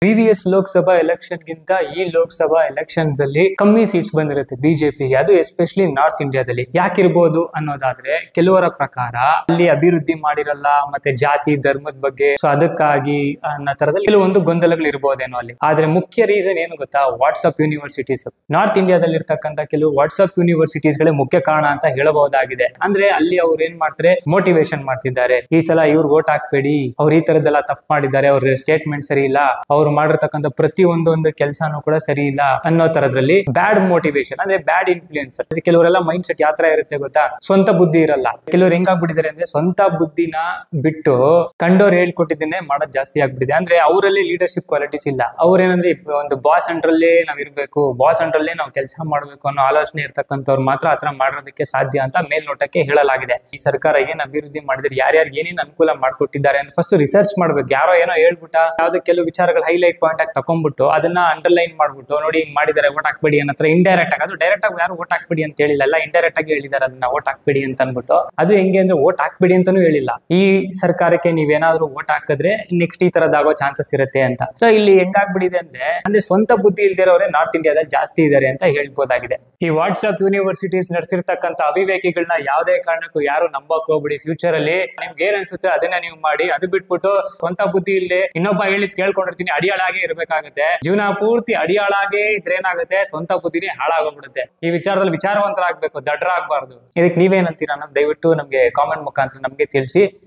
Previous Lok Sabha election ಗಿಂತ ಈ Lok Sabha elections ಅಲ್ಲಿ ಕಮ್ಮಿ ಸೀಟ್ಸ್ ಬಂದಿರುತ್ತೆ ಬಿಜೆಪಿಗೆ, ಅದು ಎಸ್ಪೆಷಲಿ ನಾರ್ತ್ ಇಂಡಿಯಾದಲ್ಲಿ. ಯಾಕಿರ್ಬೋದು ಅನ್ನೋದಾದ್ರೆ ಕೆಲವರ ಪ್ರಕಾರ ಅಲ್ಲಿ ಅಭಿವೃದ್ಧಿ ಮಾಡಿರಲ್ಲ, ಮತ್ತೆ ಜಾತಿ ಧರ್ಮದ ಬಗ್ಗೆ, ಸೊ ಅದಕ್ಕಾಗಿ ಅನ್ನೋ ತರದಲ್ಲಿ ಕೆಲವೊಂದು ಗೊಂದಲಗಳು ಇರ್ಬೋದೇನೋ ಅಲ್ಲಿ. ಆದ್ರೆ ಮುಖ್ಯ ರೀಸನ್ ಏನು ಗೊತ್ತಾ? WhatsApp universities. ನಾರ್ತ್ ಇಂಡಿಯಾದಲ್ಲಿ ಇರ್ತಕ್ಕಂಥ ಕೆಲವು ವಾಟ್ಸ್ಆಪ್ ಯೂನಿವರ್ಸಿಟೀಸ್ ಗಳೇ ಮುಖ್ಯ ಕಾರಣ ಅಂತ ಹೇಳಬಹುದಾಗಿದೆ. ಅಂದ್ರೆ ಅಲ್ಲಿ ಅವ್ರು ಏನ್ ಮಾಡ್ತಾರೆ, ಮೋಟಿವೇಶನ್ ಮಾಡ್ತಿದ್ದಾರೆ. ಈ ಸಲ ಇವ್ರು ವೋಟ್ ಹಾಕ್ಬೇಡಿ, ಅವ್ರು ಈ ತರದ್ದೆಲ್ಲ ತಪ್ಪು ಮಾಡಿದ್ದಾರೆ, ಅವ್ರ ಸ್ಟೇಟ್ಮೆಂಟ್ ಸರಿ ಇಲ್ಲ, ಅವ್ರು ಮಾಡಿರ್ತಕ್ಕಂಥ ಪ್ರತಿ ಒಂದೊಂದು ಕೆಲಸನೂ ಕೂಡ ಸರಿ ಇಲ್ಲ ಅನ್ನೋ ತರದ್ರಲ್ಲಿ ಬ್ಯಾಡ್ ಮೋಟಿವೇಶನ್ ಅಂದ್ರೆ ಬ್ಯಾಡ್ ಇನ್ಫ್ಲೂಯೆನ್ಸ್. ಕೆಲವರೆಲ್ಲ ಮೈಂಡ್ ಸೆಟ್ ಯಾವ ತರ ಇರುತ್ತೆ ಗೊತ್ತಾ? ಸ್ವಂತ ಬುದ್ಧಿ ಇರಲ್ಲ. ಕೆಲವ್ರು ಹೆಂಗಾಗ್ಬಿಟ್ಟಿದ್ದಾರೆ ಅಂದ್ರೆ ಸ್ವಂತ ಬುದ್ಧಿನ ಬಿಟ್ಟು ಕಂಡೋರ್ ಹೇಳ್ಕೊಟ್ಟಿದ್ದೇನೆ ಮಾಡೋದ್ ಜಾಸ್ತಿ ಆಗ್ಬಿಟ್ಟಿದೆ. ಅಂದ್ರೆ ಅವರಲ್ಲಿ ಲೀಡರ್ಶಿಪ್ ಕ್ವಾಲಿಟೀಸ್ ಇಲ್ಲ. ಅವ್ರೇನಂದ್ರೆ ಒಂದು ಬಾಸ್ ಅಂಡ್ರಲ್ಲೇ ನಾವ್ ಇರ್ಬೇಕು, ಬಾಸ್ ಅಂಡ್ರಲ್ಲೇ ನಾವು ಕೆಲಸ ಮಾಡ್ಬೇಕು ಅನ್ನೋ ಆಲೋಚನೆ ಇರ್ತಕ್ಕಂಥವ್ರು ಮಾತ್ರ ಆತರ ಮಾಡೋದಕ್ಕೆ ಸಾಧ್ಯ ಅಂತ ಮೇಲ್ನೋಟಕ್ಕೆ ಹೇಳಲಾಗಿದೆ. ಈ ಸರ್ಕಾರ ಏನ್ ಅಭಿವೃದ್ಧಿ ಮಾಡಿದ್ರೆ, ಯಾರ್ಯಾರಿಗೆ ಏನೇನು ಅನುಕೂಲ ಮಾಡ್ಕೊಟ್ಟಿದ್ದಾರೆ ಅಂತ ಫಸ್ಟ್ ರಿಸರ್ಚ್ ಮಾಡ್ಬೇಕು. ಯಾರೋ ಏನೋ ಹೇಳ್ಬಿಟ್ಟ ಯಾವ್ದು ಕೆಲವು ವಿಚಾರಗಳು ಹೈಲೈಟ್ ಪಾಯಿಂಟ್ ಆಗಿ ತಕೊಂಡ್ಬಿಟ್ಟು ಅದನ್ನ ಅಂಡರ್ಲೈನ್ ಮಾಡ್ಬಿಟ್ಟು ನೋಡಿ ಹಿಂಗ್ ಮಾಡಿದ್ದಾರೆ ವೋಟ್ ಹಾಕ್ಬೇಡಿ ಅನ್ನತ್ರ ಇಂಡೈರೆಕ್ಟ್ ಆಗಿ, ಅದು ಡೈರೆಕ್ಟ್ ಆಗಿ ಯಾರು ವೋಟ್ ಹಾಕ್ಬೇಡಿ ಅಂತ ಹೇಳಿಲ್ಲ, ಎಲ್ಲ ಇಂಡೈರೆಕ್ಟ್ ಆಗಿ ಹೇಳಿದ್ದಾರೆ ಅದನ್ನ ವೋಟ್ ಹಾಕ್ಬೇಡಿ ಅಂತ ಅನ್ಬಿಟ್ಟು. ಅದು ಹೆಂಗೆ ಅಂದ್ರೆ ವೋಟ್ ಹಾಕ್ಬೇಡಿ ಅಂತಾನೂ ಹೇಳಿಲ್ಲ, ಈ ಸರ್ಕಾರಕ್ಕೆ ನೀವೇನಾದ್ರೂ ವೋಟ್ ಹಾಕಿದ್ರೆ ನೆಕ್ಸ್ಟ್ ಈ ತರದಾಗೋ ಚಾನ್ಸಸ್ ಇರುತ್ತೆ ಅಂತ. ಸೊ ಇಲ್ಲಿ ಹೆಂಗಾಗ್ಬಿಟ್ಟಿದೆ ಅಂದ್ರೆ ಸ್ವಂತ ಬುದ್ಧಿ ಇಲ್ದಿರೋರೆ ನಾರ್ತ್ ಇಂಡಿಯಾದಲ್ಲಿ ಜಾಸ್ತಿ ಇದಾರೆ ಅಂತ ಹೇಳ್ಬೋದಾಗಿದೆ. ಈ ವಾಟ್ಸ್ಆಪ್ ಯೂನಿವರ್ಸಿಟೀಸ್ ನಡೆಸಿರ್ತಕ್ಕಂಥ ಅವಿವೇಕಿಗಳನ್ನ ಯಾವುದೇ ಕಾರಣಕ್ಕೂ ಯಾರು ನಂಬಕ್ ಹೋಗ್ಬಿಡಿ. ಫ್ಯೂಚರ್ ಅಲ್ಲಿ ನಿಮ್ಗೆ ಏನ್ ಅನ್ಸುತ್ತೆ ಅದನ್ನ ನೀವು ಮಾಡಿ. ಅದು ಬಿಟ್ಬಿಟ್ಟು ಸ್ವಂತ ಬುದ್ಧಿ ಇಲ್ಲದೆ ಇನ್ನೊಬ್ಬ ಹೇಳಿದ್ ಕೇಳ್ಕೊಂಡಿರ್ತೀನಿ ಅಡಿಯಾಳಾಗೆ ಇರ್ಬೇಕಾಗುತ್ತೆ. ಜೀವನ ಪೂರ್ತಿ ಅಡಿಯಾಳಾಗೆ ಇದ್ರೇನಾಗುತ್ತೆ, ಸ್ವಂತ ಬುದ್ಧಿನೇ ಹಾಳಾಗೋಗ್ಬಿಡುತ್ತೆ. ಈ ವಿಚಾರದಲ್ಲಿ ವಿಚಾರವಂತರಾಗ್ಬೇಕು, ದಡ್ಡರಾಗಬಾರ್ದು. ಇದಕ್ಕೆ ನೀವೇನಂತೀರಾ ಅನ್ನೋದು ದಯವಿಟ್ಟು ನಮ್ಗೆ ಕಾಮೆಂಟ್ ಮುಖಾಂತರ ನಮ್ಗೆ ತಿಳಿಸಿ.